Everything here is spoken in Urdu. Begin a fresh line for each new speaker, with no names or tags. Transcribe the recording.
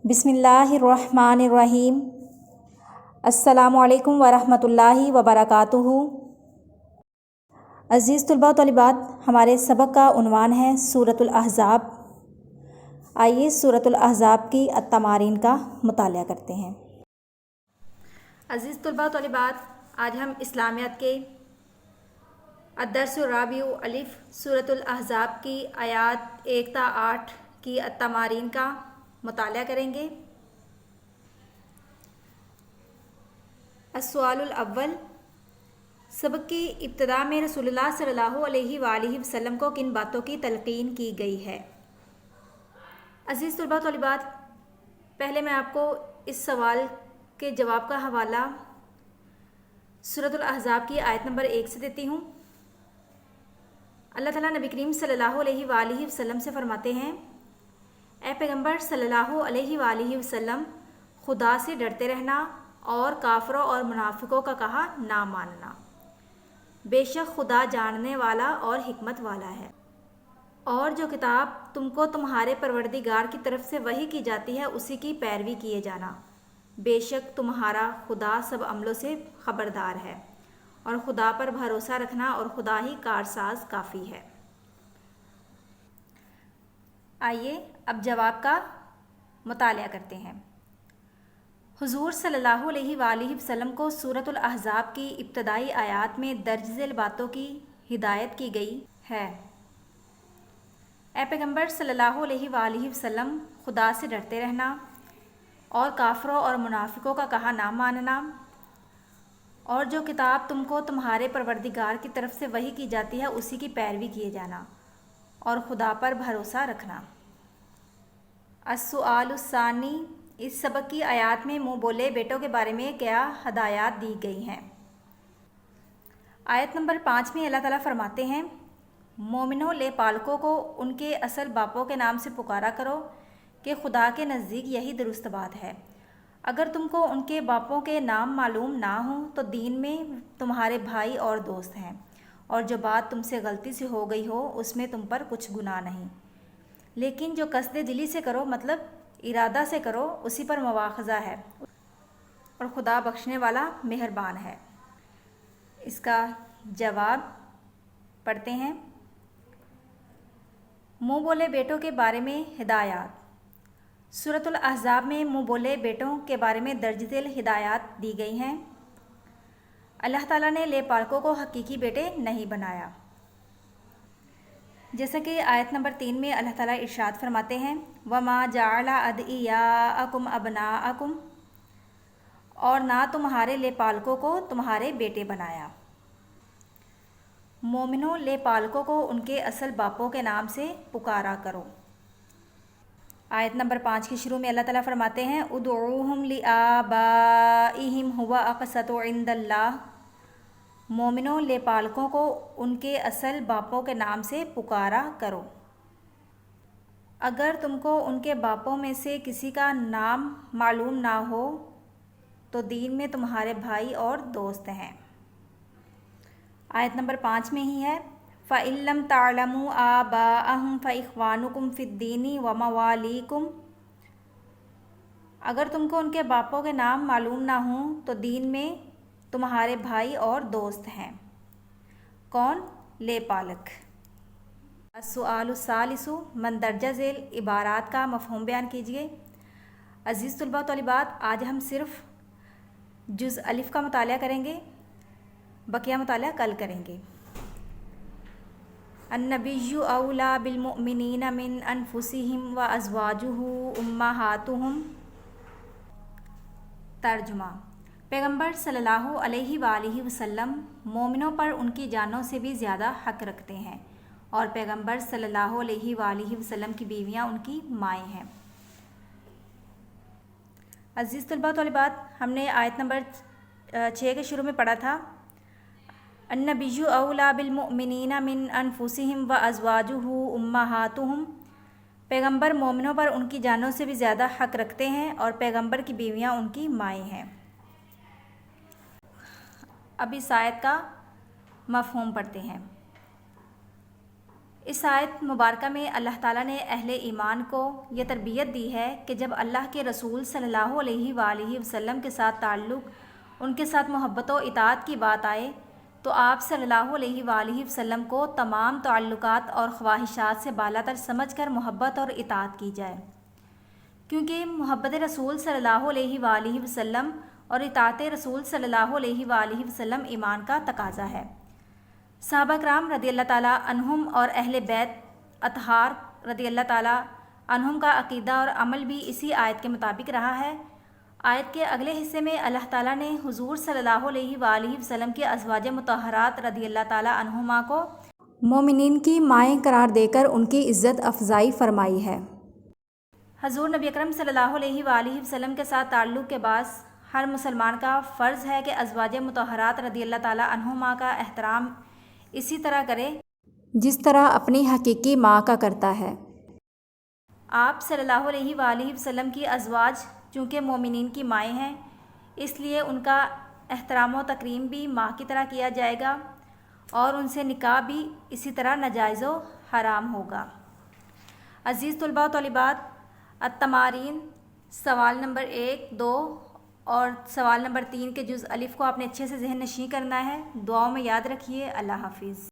بسم اللہ الرحمن الرحیم۔ السلام علیکم ورحمۃ اللہ وبرکاتہ۔ عزیز طلباء و طالبات، ہمارے سبق کا عنوان ہے سورۃ الاحزاب۔ آئیے سورۃ الاحزاب کی التمارین کا مطالعہ کرتے ہیں۔ عزیز طلباء و طالبات، آج ہم اسلامیات کے الدرس الرابع الف سورۃ الاحزاب کی آیات 1 تا 8 کی التمارین کا مطالعہ کریں گے۔ السؤال الاول، سبق کی ابتدا میں رسول اللہ صلی اللہ علیہ وآلہ وسلم کو کن باتوں کی تلقین کی گئی ہے؟ عزیز طلباء و طالبات، پہلے میں آپ کو اس سوال کے جواب کا حوالہ سورۃ الاحزاب کی آیت نمبر 1 سے دیتی ہوں۔ اللہ تعالیٰ نبی کریم صلی اللہ علیہ وآلہ وسلم سے فرماتے ہیں، اے پیغمبر صلی اللہ علیہ وآلہ وسلم، خدا سے ڈرتے رہنا اور کافروں اور منافقوں کا کہا نہ ماننا۔ بے شک خدا جاننے والا اور حکمت والا ہے۔ اور جو کتاب تم کو تمہارے پروردگار کی طرف سے وحی کی جاتی ہے اسی کی پیروی کیے جانا۔ بے شک تمہارا خدا سب عملوں سے خبردار ہے، اور خدا پر بھروسہ رکھنا اور خدا ہی کارساز کافی ہے۔ آئیے اب جواب کا مطالعہ کرتے ہیں۔ حضور صلی اللہ علیہ وآلہ وسلم کو سورۃ الاحزاب کی ابتدائی آیات میں درج ذیل باتوں کی ہدایت کی گئی ہے۔ اے پیغمبر صلی اللہ علیہ وآلہ وسلم، خدا سے ڈرتے رہنا اور کافروں اور منافقوں کا کہا نہ ماننا، اور جو کتاب تم کو تمہارے پروردگار کی طرف سے وحی کی جاتی ہے اسی کی پیروی کیے جانا، اور خدا پر بھروسہ رکھنا۔ السؤال الثانی، اس سبق کی آیات میں منہ بولے بیٹوں کے بارے میں کیا ہدایات دی گئی ہیں؟ آیت نمبر 5 میں اللہ تعالیٰ فرماتے ہیں، مومنوں، لے پالکوں کو ان کے اصل باپوں کے نام سے پکارا کرو کہ خدا کے نزدیک یہی درست بات ہے۔ اگر تم کو ان کے باپوں کے نام معلوم نہ ہوں تو دین میں تمہارے بھائی اور دوست ہیں، اور جو بات تم سے غلطی سے ہو گئی ہو اس میں تم پر کچھ گناہ نہیں، لیکن جو قصد دلی سے کرو، مطلب ارادہ سے کرو، اسی پر مواخذہ ہے، اور خدا بخشنے والا مہربان ہے۔ اس کا جواب پڑھتے ہیں۔ منہ بولے بیٹوں کے بارے میں ہدایات۔ سورۃ الاحزاب میں منہ بولے بیٹوں کے بارے میں درج ذیل ہدایات دی گئی ہیں۔ اللہ تعالیٰ نے لے پالکوں کو حقیقی بیٹے نہیں بنایا، جیسا کہ آیت نمبر 3 میں اللہ تعالیٰ ارشاد فرماتے ہیں، وَمَا جَعَلَ أَدْعِيَاءَكُمْ أَبْنَاءَكُمْ، اور نہ تمہارے لے پالکوں کو تمہارے بیٹے بنایا۔ مومنوں، لے پالکوں کو ان کے اصل باپوں کے نام سے پکارا کرو۔ آیت نمبر 5 کی شروع میں اللہ تعالیٰ فرماتے ہیں، ادعوہم لآبائہم ھو اقسط عند اللہ۔ مومنوں، لے پالکوں کو ان کے اصل باپوں کے نام سے پکارا کرو۔ اگر تم کو ان کے باپوں میں سے کسی کا نام معلوم نہ ہو تو دین میں تمہارے بھائی اور دوست ہیں۔ آیت نمبر 5 میں ہی ہے، فَإِن لَّمْ تَعْلَمُوا آبَاءَهُمْ فَإِخْوَانُكُمْ فِي الدِّينِ وَمَوَالِيكُمْ۔ اگر تم کو ان کے باپوں کے نام معلوم نہ ہوں تو دین میں تمہارے بھائی اور دوست ہیں۔ کون؟ لے پالک۔ السؤال الثالث، مندرجہ ذیل عبارات کا مفہوم بیان کیجیے۔ عزیز طلباء و طالبات، آج ہم صرف جز الف کا مطالعہ کریں گے، بقیہ مطالعہ کل کریں گے۔ النبی اولیٰ بالمؤمنین من انفسہم وازواجہ امہاتہم۔ ترجمہ، پیغمبر صلی اللہ علیہ وآلہ وسلم مومنوں پر ان کی جانوں سے بھی زیادہ حق رکھتے ہیں، اور پیغمبر صلی اللہ علیہ وآلہ وسلم کی بیویاں ان کی مائیں ہیں۔ عزیز طلباء و طالبات، ہم نے آیت نمبر 6 کے شروع میں پڑھا تھا، النبی اولیٰ بالمؤمنین من انفسہم وازواجہ امہاتہم۔ پیغمبر مومنوں پر ان کی جانوں سے بھی زیادہ حق رکھتے ہیں، اور پیغمبر کی بیویاں ان کی مائیں ہیں۔ اب اس آیت کا مفہوم پڑھتے ہیں۔ اس آیت مبارکہ میں اللہ تعالیٰ نے اہل ایمان کو یہ تربیت دی ہے کہ جب اللہ کے رسول صلی اللہ علیہ وآلہ وسلم کے ساتھ تعلق، ان کے ساتھ محبت و اطاعت کی بات آئے تو آپ صلی اللہ علیہ وآلہ وسلم کو تمام تعلقات اور خواہشات سے بالاتر سمجھ کر محبت اور اطاعت کی جائے، کیونکہ محبت رسول صلی اللہ علیہ وآلہ وسلم اور اطاعت رسول صلی اللہ علیہ وآلہ وسلم ایمان کا تقاضا ہے۔ صحابہ کرام رضی اللہ تعالیٰ عنہم اور اہل بیت اطہار رضی اللہ تعالیٰ عنہم کا عقیدہ اور عمل بھی اسی آیت کے مطابق رہا ہے۔ آیت کے اگلے حصے میں اللہ تعالیٰ نے حضور صلی اللہ علیہ وآلہ وسلم کے ازواج مطہرات رضی اللہ تعالیٰ عنہما کو مومنین کی مائیں قرار دے کر ان کی عزت افزائی فرمائی ہے۔ حضور نبی اکرم صلی اللہ علیہ وآلہ وسلم کے ساتھ تعلق کے باعث ہر مسلمان کا فرض ہے کہ ازواج مطہرات رضی اللہ تعالیٰ عنہما کا احترام اسی طرح کرے جس طرح اپنی حقیقی ماں کا کرتا ہے۔ آپ صلی اللہ علیہ وآلہ وسلم کی ازواج چونکہ مومنین کی مائیں ہیں، اس لیے ان کا احترام و تکریم بھی ماں کی طرح کیا جائے گا اور ان سے نکاح بھی اسی طرح ناجائز و حرام ہوگا۔ عزیز طلباء و طالبات، التمارین سوال نمبر 1، 2 اور سوال نمبر 3 کے جزء الف کو آپ نے اچھے سے ذہن نشین کرنا ہے۔ دعاؤں میں یاد رکھیے۔ اللہ حافظ۔